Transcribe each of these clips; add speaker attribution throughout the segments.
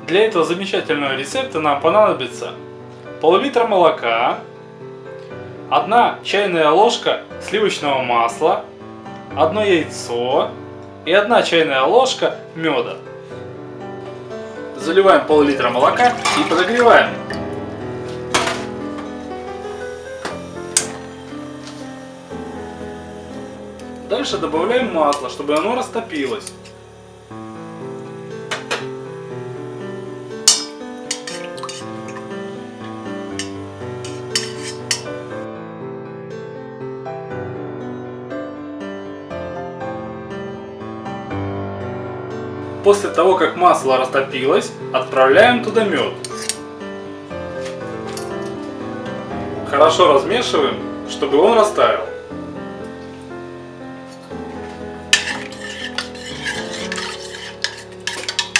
Speaker 1: Для этого замечательного рецепта нам понадобится пол-литра молока, 1 чайная ложка сливочного масла, 1 яйцо и 1 чайная ложка меда. Заливаем пол-литра молока и подогреваем. Дальше добавляем масло, чтобы оно растопилось. После того, как масло растопилось, отправляем туда мед. Хорошо размешиваем, чтобы он растаял.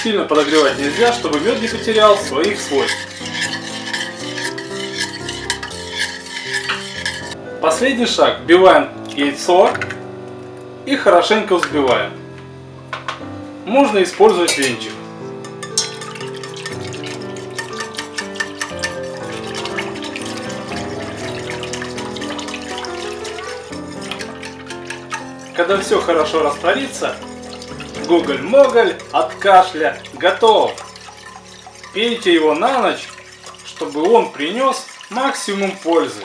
Speaker 1: Сильно подогревать нельзя, чтобы мед не потерял своих свойств. Последний шаг. Вбиваем яйцо и хорошенько взбиваем. Можно использовать венчик. Когда все хорошо растворится, гоголь-моголь от кашля готов. Пейте его на ночь, чтобы он принес максимум пользы.